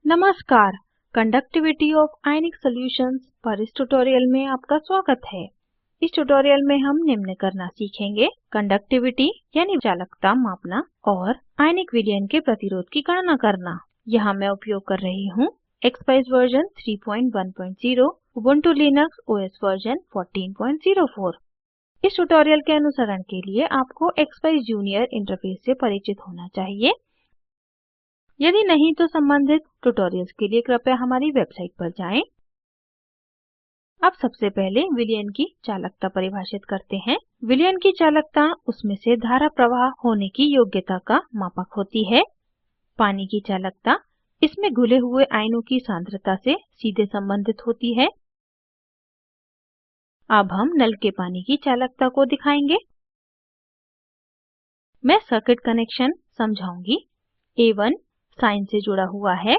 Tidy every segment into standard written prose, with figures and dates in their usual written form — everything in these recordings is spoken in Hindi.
नमस्कार, कंडक्टिविटी ऑफ आयनिक सॉल्यूशंस पर इस ट्यूटोरियल में आपका स्वागत है। इस ट्यूटोरियल में हम निम्न करना सीखेंगे: कंडक्टिविटी यानी चालकता मापना और आयनिक विलयन के प्रतिरोध की गणना करना। यहाँ मैं उपयोग कर रही हूँ ExpEYES version 3.1.0, Ubuntu Linux OS version 14.04। इस ट्यूटोरियल के अनुसरण के लिए आपको एक्सपाइस जूनियर इंटरफेस से परिचित होना चाहिए। यदि नहीं तो संबंधित ट्यूटोरियल्स के लिए कृपया हमारी वेबसाइट पर जाएं। अब सबसे पहले विलयन की चालकता परिभाषित करते हैं। विलयन की चालकता उसमें से धारा प्रवाह होने की योग्यता का मापक होती है। पानी की चालकता इसमें घुले हुए आयनों की सांद्रता से सीधे संबंधित होती है। अब हम नल के पानी की चालकता को दिखाएंगे। मैं सर्किट कनेक्शन समझाऊंगी। A1 साइन से जुड़ा हुआ है।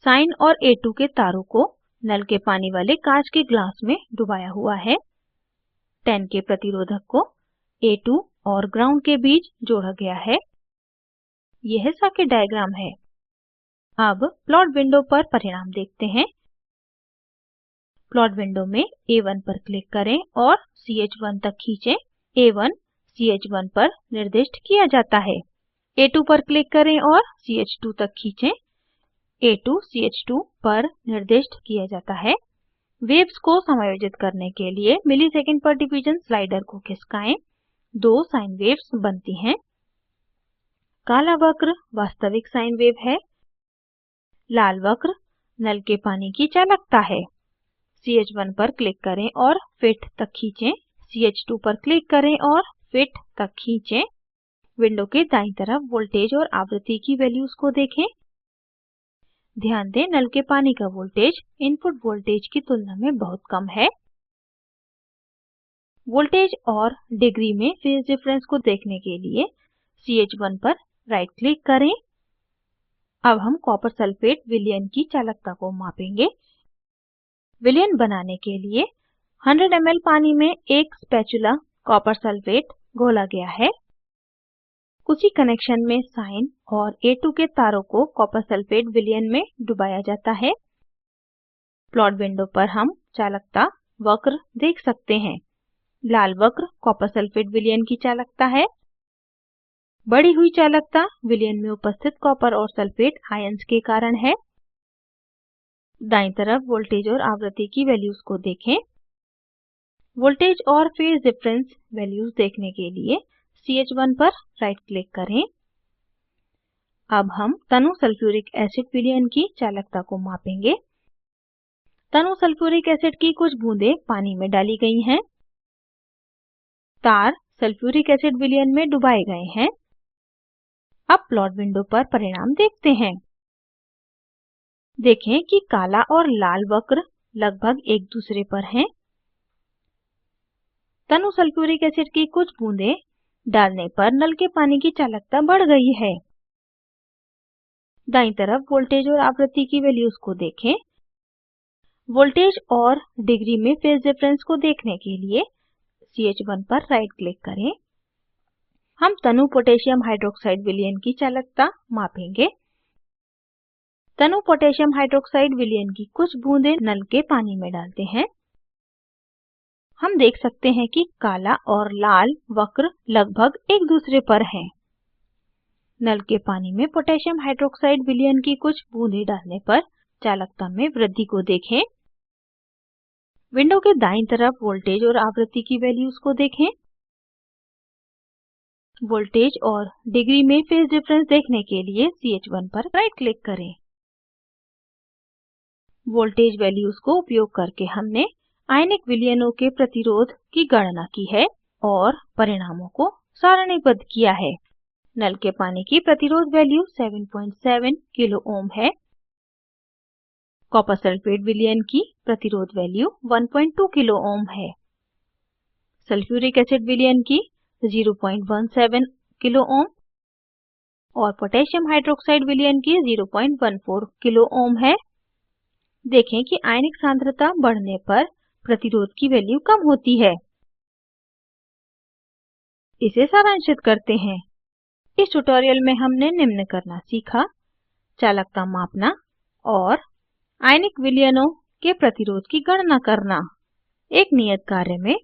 साइन और A2 के तारों को नल के पानी वाले कांच के ग्लास में डुबाया हुआ है। 10 के प्रतिरोधक को A2 और ग्राउंड के बीच जोड़ा गया है। यह सर्किट डायग्राम है। अब प्लॉट विंडो पर परिणाम देखते हैं। प्लॉट विंडो में A1 पर क्लिक करें और CH1 तक खींचें। A1 CH1 पर निर्दिष्ट किया जाता है। A2 पर क्लिक करें और CH2 तक खींचें। A2 CH2 पर निर्दिष्ट किया जाता है। वेव्स को समायोजित करने के लिए मिलीसेकंड पर डिवीजन स्लाइडर को खिसकाएं। 2 साइन वेव्स बनती हैं। काला वक्र वास्तविक साइन वेव है। लाल वक्र नल के पानी की चालकता है। CH1 पर क्लिक करें और फिट तक खींचें। CH2 पर क्लिक करें और फिट तक खींचें। विंडो के दाईं तरफ वोल्टेज और आवृत्ति की वैल्यूज को देखें। ध्यान दें नल के पानी का वोल्टेज इनपुट वोल्टेज की तुलना में बहुत कम है। वोल्टेज और डिग्री में फेज डिफरेंस को देखने के लिए CH1 पर राइट क्लिक करें। अब हम कॉपर सल्फेट विलयन की चालकता को मापेंगे। विलयन बनाने के लिए 100 ml पानी में एक स्पैचुला कॉपर सल्फेट घोला गया है। उसी कनेक्शन में साइन और A2 के तारों को कॉपर सल्फेट विलयन में डुबाया जाता है। प्लॉट विंडो पर हम चालकता वक्र देख सकते हैं। लाल वक्र कॉपर सल्फेट विलयन की चालकता है। बढ़ी हुई चालकता विलयन में उपस्थित कॉपर और सल्फेट आयन्स के कारण है। दाईं तरफ वोल्टेज और आवृत्ति की वैल्यूज को देखें। वोल्टेज और फेज डिफरेंस वैल्यूज देखने के लिए CH1 पर राइट क्लिक करें। अब हम तनु सल्फ्यूरिक एसिड विलयन की चालकता को मापेंगे। तनु सल्फ्यूरिक एसिड की कुछ बूंदें पानी में डाली गई हैं। तार सल्फ्यूरिक एसिड विलयन में डुबाए गए हैं। अब प्लॉट विंडो पर परिणाम देखते हैं। देखें कि काला और लाल वक्र लगभग एक दूसरे पर हैं। तनु सल्फ्यूरिक एसिड की कुछ बूंदें डालने पर नल के पानी की चालकता बढ़ गई है। दाईं तरफ वोल्टेज और आवृत्ति की वैल्यूज को देखें। वोल्टेज और डिग्री में फेज डिफरेंस को देखने के लिए CH1 पर राइट क्लिक करें। हम तनु पोटेशियम हाइड्रोक्साइड विलयन की चालकता मापेंगे। तनु पोटेशियम हाइड्रोक्साइड विलयन की कुछ बूंदें नल के पानी में डालते हैं। हम देख सकते हैं कि काला और लाल वक्र लगभग एक दूसरे पर हैं। नल के पानी में पोटेशियम हाइड्रोक्साइड विलयन की कुछ बूंदें डालने पर चालकता में वृद्धि को देखें। विंडो के दाईं तरफ वोल्टेज और आवृत्ति की वैल्यूज को देखें। वोल्टेज और डिग्री में फेज डिफरेंस देखने के लिए CH1 पर राइट क्लिक करें। वोल्टेज वैल्यूज को उपयोग करके हमने आयनिक विलयनों के प्रतिरोध की गणना की है और परिणामों को सारणीबद्ध किया है। नल के पानी की प्रतिरोध वैल्यू 7.7 किलो ओम है। कॉपर सल्फेट विलयन की प्रतिरोध वैल्यू 1.2 किलो ओम है। सल्फ्यूरिक एसिड विलयन की 0.17 किलो ओम और पोटेशियम हाइड्रोक्साइड विलयन की 0.14 किलो ओम है। देखें कि आयनिक सांद्रता बढ़ने पर प्रतिरोध की वैल्यू कम होती है। इसे सारांशित करते हैं। इस ट्यूटोरियल में हमने निम्न करना सीखा: चालकता मापना और आयनिक विलयनों के प्रतिरोध की गणना करना। एक नियत कार्य में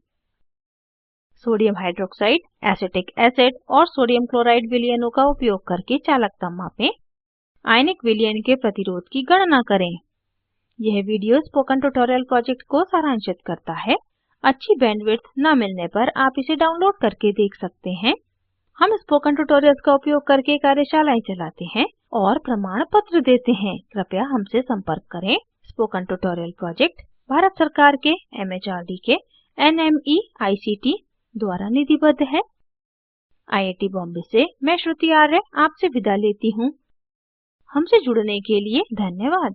सोडियम हाइड्रॉक्साइड, एसिटिक एसिड और सोडियम क्लोराइड विलयनों का उपयोग करके चालकता मापें। आयनिक विलयन के प्रतिरोध की गणना करें। यह वीडियो स्पोकन ट्यूटोरियल प्रोजेक्ट को सारांशित करता है। अच्छी बैंडविड्थ न मिलने पर आप इसे डाउनलोड करके देख सकते हैं। हम स्पोकन ट्यूटोरियल्स का उपयोग करके कार्यशालाएं चलाते हैं और प्रमाण पत्र देते हैं। कृपया हमसे संपर्क करें। स्पोकन ट्यूटोरियल प्रोजेक्ट भारत सरकार के MHRD के NMEICT द्वारा निधिबद्ध है। IIT बॉम्बे से मैं श्रुति आर्य आपसे विदा लेती हूँ। हमसे जुड़ने के लिए धन्यवाद।